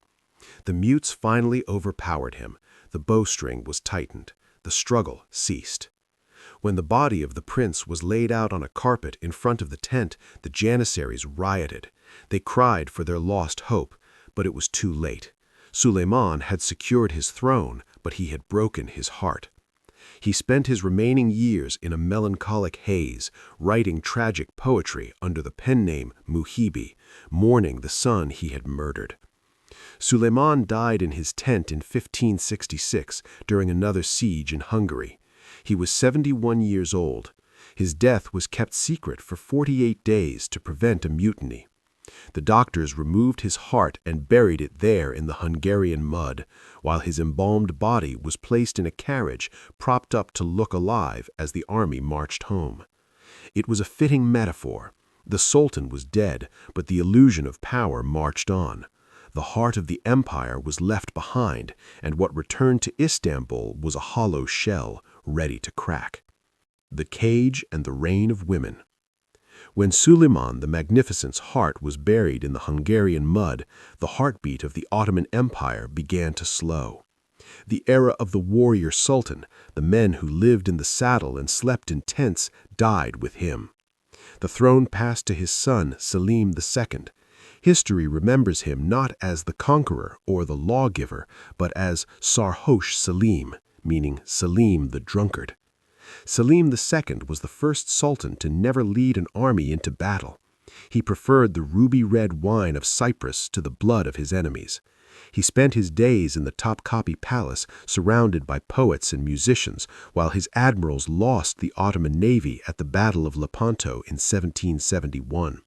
The mutes finally overpowered him. The bowstring was tightened. The struggle ceased. When the body of the prince was laid out on a carpet in front of the tent, the Janissaries rioted. They cried for their lost hope, but it was too late. Suleiman had secured his throne, but he had broken his heart. He spent his remaining years in a melancholic haze, writing tragic poetry under the pen name Muhibi, mourning the son he had murdered. Suleiman died in his tent in 1566 during another siege in Hungary. He was 71 years old. His death was kept secret for 48 days to prevent a mutiny. The doctors removed his heart and buried it there in the Hungarian mud, while his embalmed body was placed in a carriage propped up to look alive as the army marched home. It was a fitting metaphor. The Sultan was dead, but the illusion of power marched on. The heart of the empire was left behind, and what returned to Istanbul was a hollow shell, ready to crack. The Cage and the Reign of Women. When Suleiman the Magnificent's heart was buried in the Hungarian mud, the heartbeat of the Ottoman Empire began to slow. The era of the warrior sultan, the men who lived in the saddle and slept in tents, died with him. The throne passed to his son, Selim II. History remembers him not as the conqueror or the lawgiver, but as Sarhosh Selim, meaning Selim the drunkard. Selim II was the first sultan to never lead an army into battle. He preferred the ruby-red wine of Cyprus to the blood of his enemies. He spent his days in the Topkapi Palace, surrounded by poets and musicians, while his admirals lost the Ottoman navy at the Battle of Lepanto in 1771.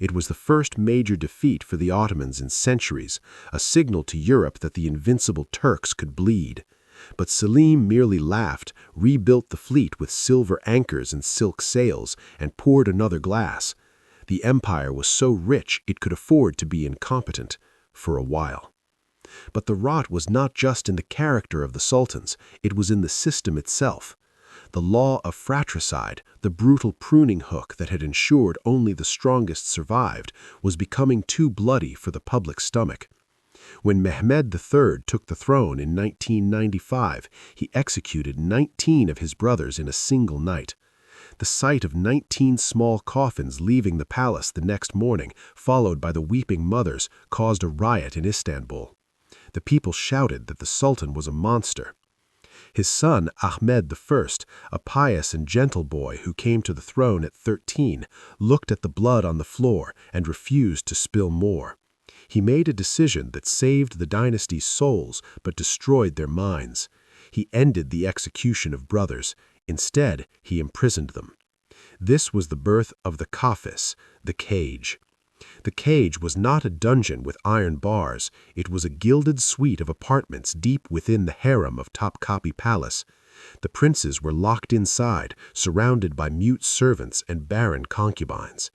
It was the first major defeat for the Ottomans in centuries, a signal to Europe that the invincible Turks could bleed. But Selim merely laughed, rebuilt the fleet with silver anchors and silk sails, and poured another glass. The empire was so rich it could afford to be incompetent, for a while. But the rot was not just in the character of the sultans, it was in the system itself. The law of fratricide, the brutal pruning hook that had ensured only the strongest survived, was becoming too bloody for the public stomach. When Mehmet III took the throne in 1995, he executed 19 of his brothers in a single night. The sight of 19 small coffins leaving the palace the next morning, followed by the weeping mothers, caused a riot in Istanbul. The people shouted that the Sultan was a monster. His son, Ahmed I, a pious and gentle boy who came to the throne at 13, looked at the blood on the floor and refused to spill more. He made a decision that saved the dynasty's souls but destroyed their minds. He ended the execution of brothers. Instead, he imprisoned them. This was the birth of the kafes, the cage. The cage was not a dungeon with iron bars, it was a gilded suite of apartments deep within the harem of Topkapi Palace. The princes were locked inside, surrounded by mute servants and barren concubines.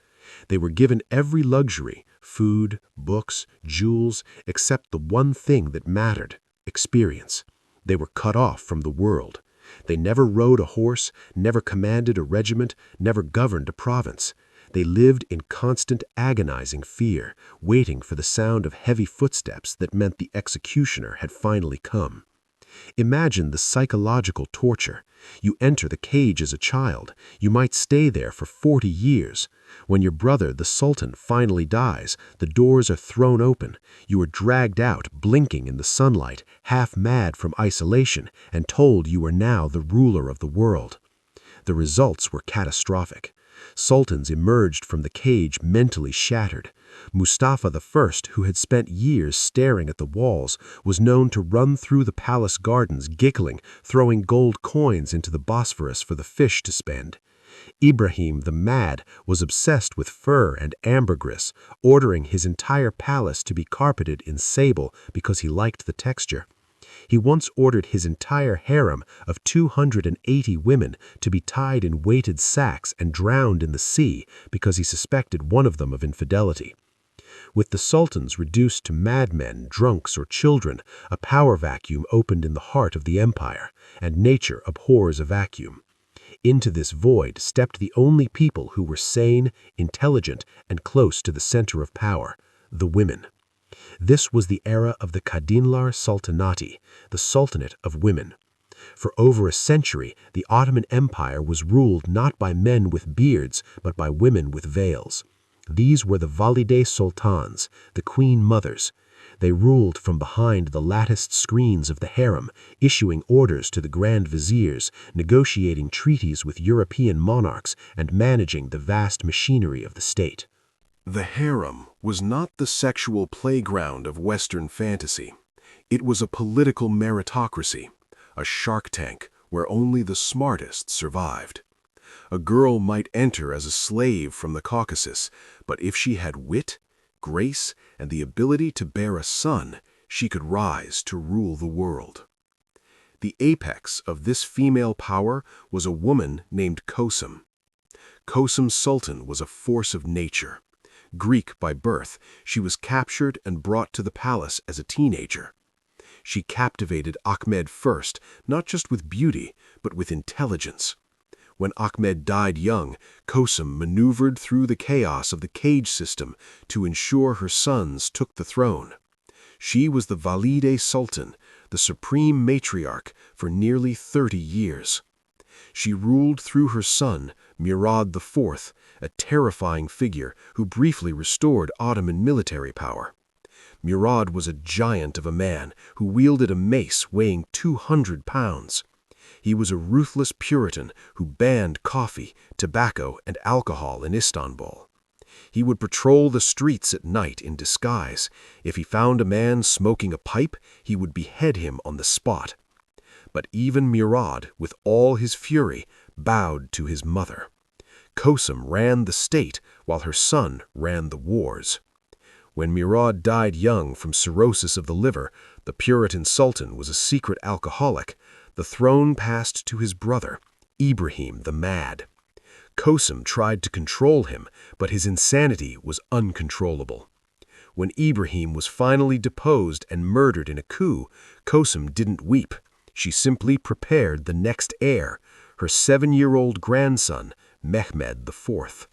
They were given every luxury, food, books, jewels, except the one thing that mattered, experience. They were cut off from the world. They never rode a horse, never commanded a regiment, never governed a province. They lived in constant agonizing fear, waiting for the sound of heavy footsteps that meant the executioner had finally come. Imagine the psychological torture. You enter the cage as a child. You might stay there for 40 years. When your brother, the Sultan, finally dies, the doors are thrown open. You are dragged out, blinking in the sunlight, half mad from isolation, and told you are now the ruler of the world. The results were catastrophic. Sultans emerged from the cage mentally shattered. Mustafa I, who had spent years staring at the walls, was known to run through the palace gardens giggling, throwing gold coins into the Bosphorus for the fish to spend. Ibrahim the Mad was obsessed with fur and ambergris, ordering his entire palace to be carpeted in sable because he liked the texture. He once ordered his entire harem of 280 women to be tied in weighted sacks and drowned in the sea because he suspected one of them of infidelity. With the sultans reduced to madmen, drunks, or children, a power vacuum opened in the heart of the empire, and nature abhors a vacuum. Into this void stepped the only people who were sane, intelligent, and close to the center of power, the women. This was the era of the Kadinlar Sultanati, the Sultanate of women. For over a century, the Ottoman Empire was ruled not by men with beards, but by women with veils. These were the Valide Sultans, the queen mothers. They ruled from behind the latticed screens of the harem, issuing orders to the grand viziers, negotiating treaties with European monarchs, and managing the vast machinery of the state. The harem was not the sexual playground of Western fantasy. It was a political meritocracy, a Shark Tank where only the smartest survived. A girl might enter as a slave from the Caucasus, but if she had wit, grace, and the ability to bear a son, she could rise to rule the world. The apex of this female power was a woman named Kosum. Kosum Sultan was a force of nature. Greek by birth, she was captured and brought to the palace as a teenager. She captivated Ahmed I, not just with beauty, but with intelligence. When Ahmed died young, Kosum maneuvered through the chaos of the cage system to ensure her sons took the throne. She was the Valide Sultan, the supreme matriarch, for nearly 30 years. She ruled through her son, Murad IV, a terrifying figure who briefly restored Ottoman military power. Murad was a giant of a man who wielded a mace weighing 200 pounds. He was a ruthless Puritan who banned coffee, tobacco, and alcohol in Istanbul. He would patrol the streets at night in disguise. If he found a man smoking a pipe, he would behead him on the spot. But even Murad, with all his fury, bowed to his mother. Kosum ran the state while her son ran the wars. When Murad died young from cirrhosis of the liver, the Puritan Sultan was a secret alcoholic. The throne passed to his brother, Ibrahim the Mad. Kosum tried to control him, but his insanity was uncontrollable. When Ibrahim was finally deposed and murdered in a coup, Kosum didn't weep. She simply prepared the next heir, her 7-year-old grandson, Mehmet IV.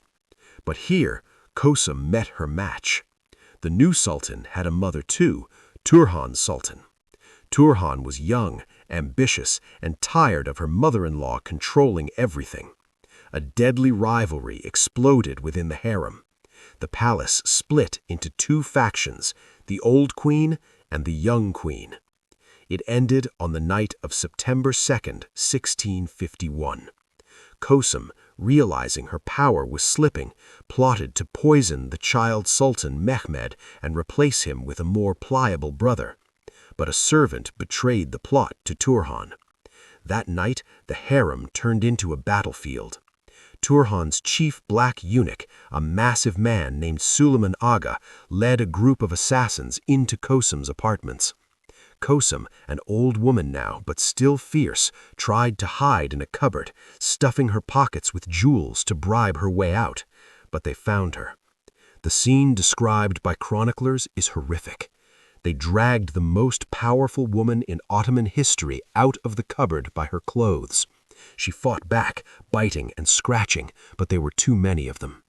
But here, Kosum met her match. The new sultan had a mother too, Turhan Sultan. Turhan was young, ambitious, and tired of her mother-in-law controlling everything. A deadly rivalry exploded within the harem. The palace split into 2 factions, the old queen and the young queen. It ended on the night of September 2nd, 1651. Kosum, realizing her power was slipping, plotted to poison the child sultan Mehmed and replace him with a more pliable brother. But a servant betrayed the plot to Turhan. That night, the harem turned into a battlefield. Turhan's chief black eunuch, a massive man named Suleiman Aga, led a group of assassins into Kosim's apartments. Kosim, an old woman now but still fierce, tried to hide in a cupboard, stuffing her pockets with jewels to bribe her way out, but they found her. The scene described by chroniclers is horrific. They dragged the most powerful woman in Ottoman history out of the cupboard by her clothes. She fought back, biting and scratching, but there were too many of them.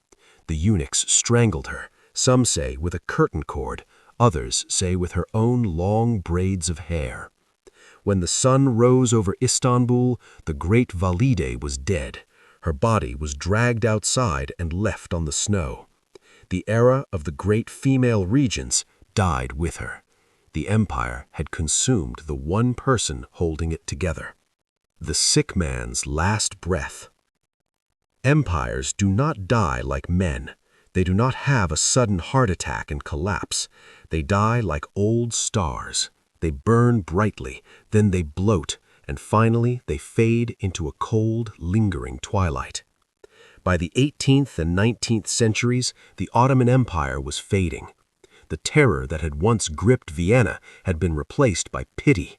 The eunuchs strangled her, some say with a curtain cord, others say with her own long braids of hair. When the sun rose over Istanbul, the great Valide was dead. Her body was dragged outside and left on the snow. The era of the great female regents died with her. The empire had consumed the one person holding it together. The sick man's last breath. Empires do not die like men. They do not have a sudden heart attack and collapse. They die like old stars. They burn brightly, then they bloat, and finally they fade into a cold, lingering twilight. By the 18th and 19th centuries, the Ottoman Empire was fading. The terror that had once gripped Vienna had been replaced by pity.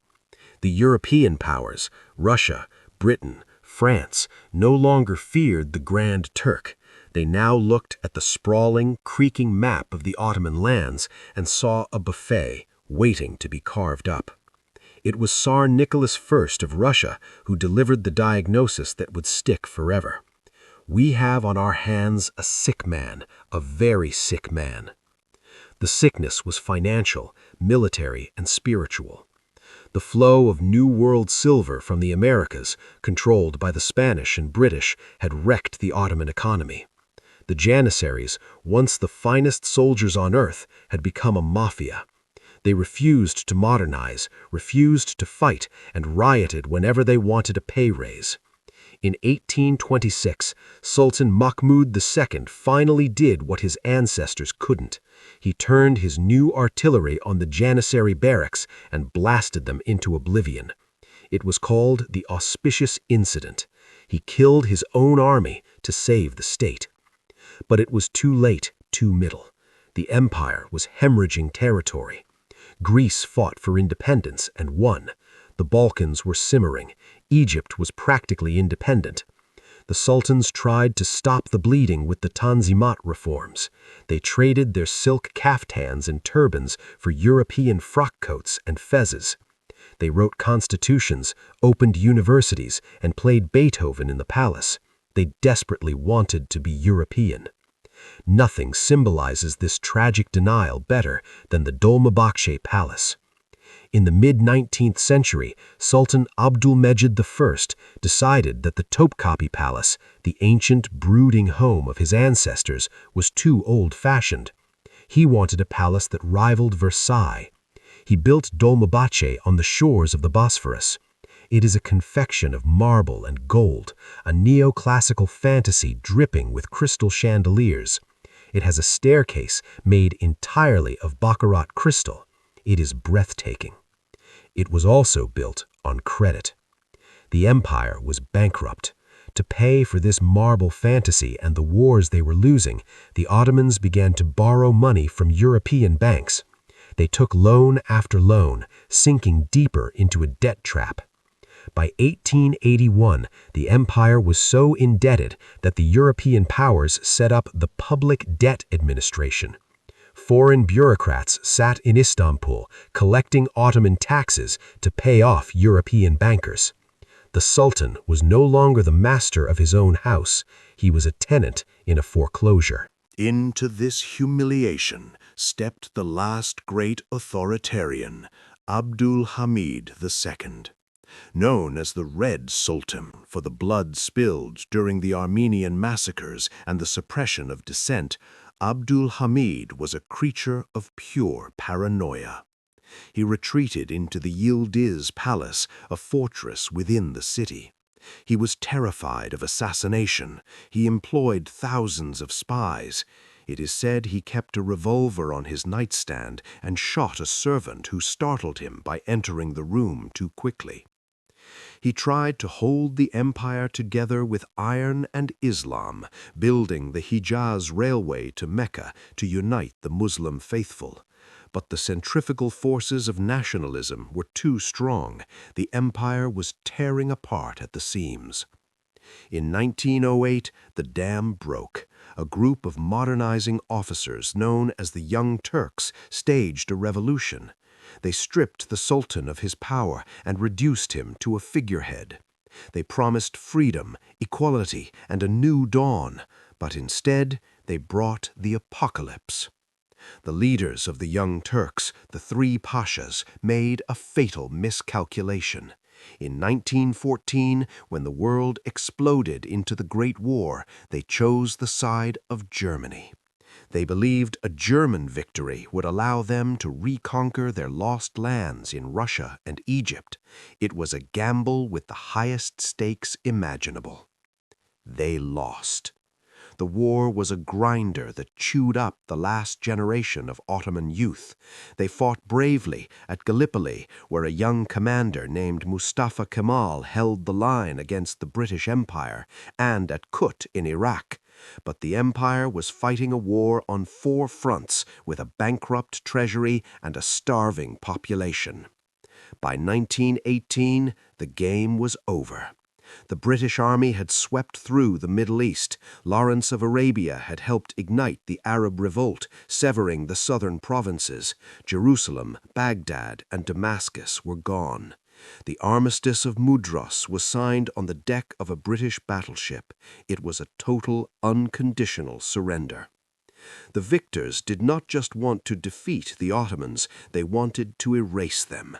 The European powers, Russia, Britain, France, no longer feared the Grand Turk. They now looked at the sprawling, creaking map of the Ottoman lands and saw a buffet waiting to be carved up. It was Tsar Nicholas I of Russia who delivered the diagnosis that would stick forever. We have on our hands a sick man, a very sick man. The sickness was financial, military, and spiritual. The flow of New World silver from the Americas, controlled by the Spanish and British, had wrecked the Ottoman economy. The Janissaries, once the finest soldiers on earth, had become a mafia. They refused to modernize, refused to fight, and rioted whenever they wanted a pay raise. In 1826, Sultan Mahmud II finally did what his ancestors couldn't. He turned his new artillery on the Janissary barracks and blasted them into oblivion. It was called the Auspicious Incident. He killed his own army to save the state. But it was too late, too middle. The empire was hemorrhaging territory. Greece fought for independence and won. The Balkans were simmering. Egypt was practically independent. The sultans tried to stop the bleeding with the Tanzimat reforms. They traded their silk caftans and turbans for European frock coats and fezzes. They wrote constitutions, opened universities, and played Beethoven in the palace. They desperately wanted to be European. Nothing symbolizes this tragic denial better than the Dolmabahce Palace. In the mid-19th century, Sultan Abdülmecid I decided that the Topkapi Palace, the ancient brooding home of his ancestors, was too old-fashioned. He wanted a palace that rivaled Versailles. He built Dolmabahce on the shores of the Bosphorus. It is a confection of marble and gold, a neoclassical fantasy dripping with crystal chandeliers. It has a staircase made entirely of baccarat crystal. It is breathtaking. It was also built on credit. The empire was bankrupt. To pay for this marble fantasy and the wars they were losing, the Ottomans began to borrow money from European banks. They took loan after loan, sinking deeper into a debt trap. By 1881, the empire was so indebted that the European powers set up the Public Debt Administration. Foreign bureaucrats sat in Istanbul collecting Ottoman taxes to pay off European bankers. The Sultan was no longer the master of his own house. He was a tenant in a foreclosure. Into this humiliation stepped the last great authoritarian, Abdul Hamid II. Known as the Red Sultan for the blood spilled during the Armenian massacres and the suppression of dissent, Abdul Hamid was a creature of pure paranoia. He retreated into the Yildiz Palace, a fortress within the city. He was terrified of assassination. He employed thousands of spies. It is said he kept a revolver on his nightstand and shot a servant who startled him by entering the room too quickly. He tried to hold the empire together with iron and Islam, building the Hijaz Railway to Mecca to unite the Muslim faithful. But the centrifugal forces of nationalism were too strong. The empire was tearing apart at the seams. In 1908, the dam broke. A group of modernizing officers known as the Young Turks staged a revolution. They stripped the Sultan of his power and reduced him to a figurehead. They promised freedom, equality, and a new dawn, but instead they brought the apocalypse. The leaders of the Young Turks, the three pashas, made a fatal miscalculation. In 1914, when the world exploded into the Great War, they chose the side of Germany. They believed a German victory would allow them to reconquer their lost lands in Russia and Egypt. It was a gamble with the highest stakes imaginable. They lost. The war was a grinder that chewed up the last generation of Ottoman youth. They fought bravely at Gallipoli, where a young commander named Mustafa Kemal held the line against the British Empire, and at Kut in Iraq. But the empire was fighting a war on 4 fronts with a bankrupt treasury and a starving population. By 1918, the game was over. The British army had swept through the Middle East. Lawrence of Arabia had helped ignite the Arab revolt, severing the southern provinces. Jerusalem, Baghdad, and Damascus were gone. The Armistice of Mudros was signed on the deck of a British battleship. It was a total, unconditional surrender. The victors did not just want to defeat the Ottomans, they wanted to erase them.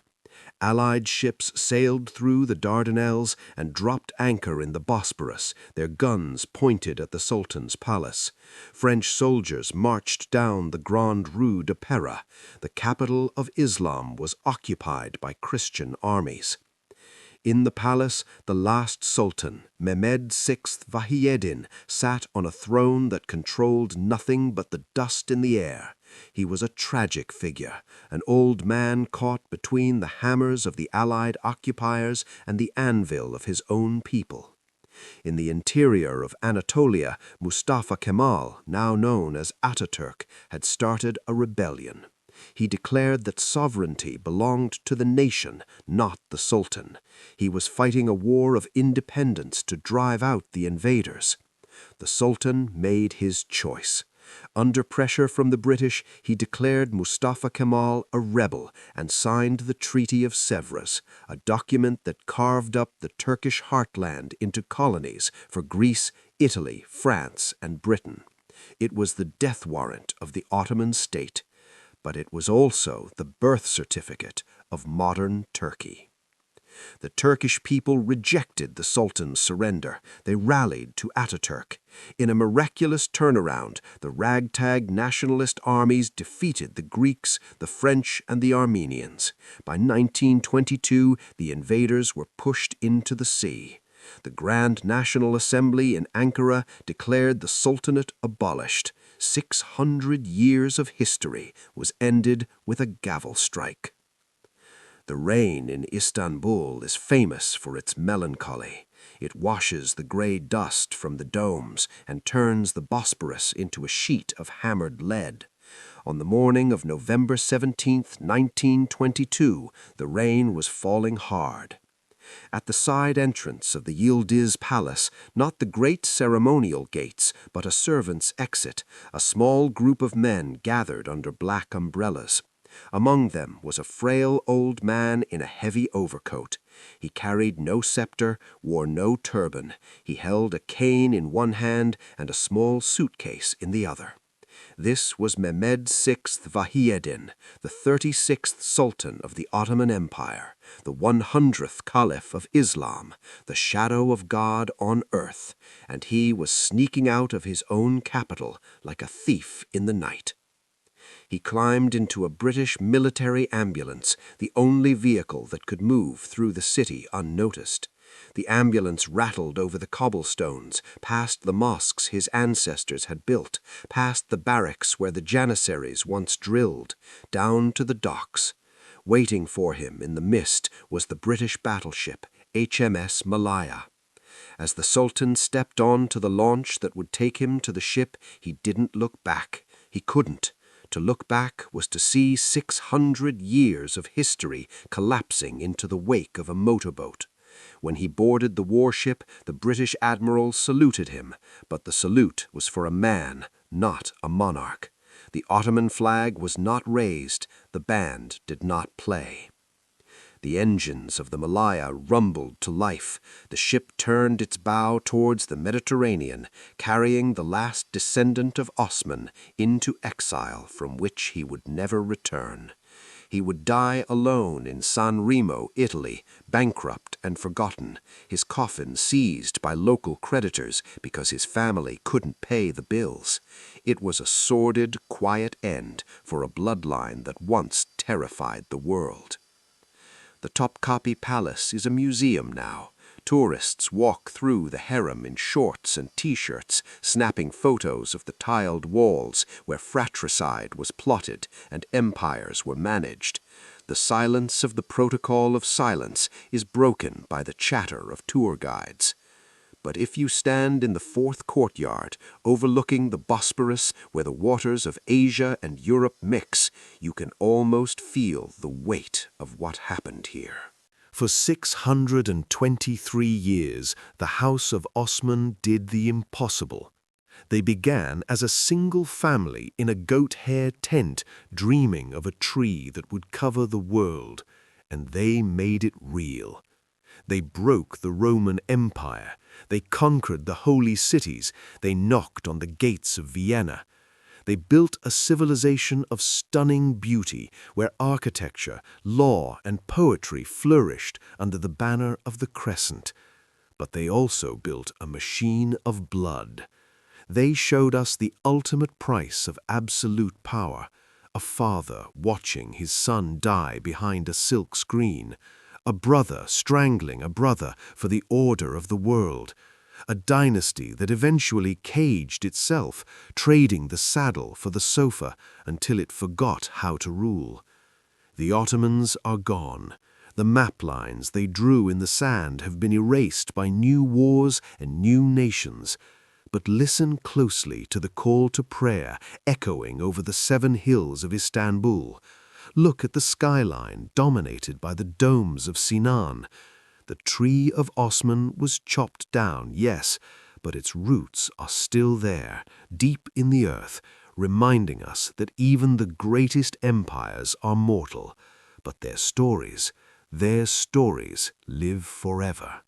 Allied ships sailed through the Dardanelles and dropped anchor in the Bosporus, their guns pointed at the Sultan's palace. French soldiers marched down the Grande Rue de Pera. The capital of Islam was occupied by Christian armies. In the palace, the last sultan, Mehmed VI Vahieddin, sat on a throne that controlled nothing but the dust in the air. He was a tragic figure, an old man caught between the hammers of the Allied occupiers and the anvil of his own people. In the interior of Anatolia, Mustafa Kemal, now known as Ataturk, had started a rebellion. He declared that sovereignty belonged to the nation, not the Sultan. He was fighting a war of independence to drive out the invaders. The Sultan made his choice. Under pressure from the British, he declared Mustafa Kemal a rebel and signed the Treaty of Sèvres, a document that carved up the Turkish heartland into colonies for Greece, Italy, France, and Britain. It was the death warrant of the Ottoman state, but it was also the birth certificate of modern Turkey. The Turkish people rejected the Sultan's surrender. They rallied to Ataturk. In a miraculous turnaround, the ragtag nationalist armies defeated the Greeks, the French, and the Armenians. By 1922, the invaders were pushed into the sea. The Grand National Assembly in Ankara declared the Sultanate abolished. 600 years of history was ended with a gavel strike. The rain in Istanbul is famous for its melancholy. It washes the gray dust from the domes and turns the Bosporus into a sheet of hammered lead. On the morning of November 17, 1922, the rain was falling hard. At the side entrance of the Yildiz Palace, not the great ceremonial gates, but a servant's exit, a small group of men gathered under black umbrellas. Among them was a frail old man in a heavy overcoat. He carried no scepter, wore no turban. He held a cane in one hand and a small suitcase in the other. This was Mehmed VI Vahieddin, the 36th Sultan of the Ottoman Empire, the 100th Caliph of Islam, the shadow of God on earth, and he was sneaking out of his own capital like a thief in the night. He climbed into a British military ambulance, the only vehicle that could move through the city unnoticed. The ambulance rattled over the cobblestones, past the mosques his ancestors had built, past the barracks where the Janissaries once drilled, down to the docks. Waiting for him in the mist was the British battleship, HMS Malaya. As the Sultan stepped on to the launch that would take him to the ship, he didn't look back. He couldn't. To look back was to see 600 years of history collapsing into the wake of a motorboat. When he boarded the warship, the British admiral saluted him, but the salute was for a man, not a monarch. The Ottoman flag was not raised, the band did not play. The engines of the Malaya rumbled to life. The ship turned its bow towards the Mediterranean, carrying the last descendant of Osman into exile from which he would never return. He would die alone in San Remo, Italy, bankrupt and forgotten, his coffin seized by local creditors because his family couldn't pay the bills. It was a sordid, quiet end for a bloodline that once terrified the world. The Topkapi Palace is a museum now. Tourists walk through the harem in shorts and t-shirts, snapping photos of the tiled walls where fratricide was plotted and empires were managed. The silence of the protocol of silence is broken by the chatter of tour guides. But if you stand in the fourth courtyard, overlooking the Bosporus where the waters of Asia and Europe mix, you can almost feel the weight of what happened here. For 623 years, the House of Osman did the impossible. They began as a single family in a goat-hair tent, dreaming of a tree that would cover the world, and they made it real. They broke the Roman Empire. They conquered the holy cities. They knocked on the gates of Vienna. They built a civilization of stunning beauty where architecture, law, and poetry flourished under the banner of the crescent. But they also built a machine of blood. They showed us the ultimate price of absolute power, a father watching his son die behind a silk screen, a brother strangling a brother for the order of the world, a dynasty that eventually caged itself, trading the saddle for the sofa until it forgot how to rule. The Ottomans are gone. The map lines they drew in the sand have been erased by new wars and new nations. But listen closely to the call to prayer echoing over the 7 hills of Istanbul. Look at the skyline dominated by the domes of Sinan. The tree of Osman was chopped down, yes, but its roots are still there, deep in the earth, reminding us that even the greatest empires are mortal, but their stories live forever.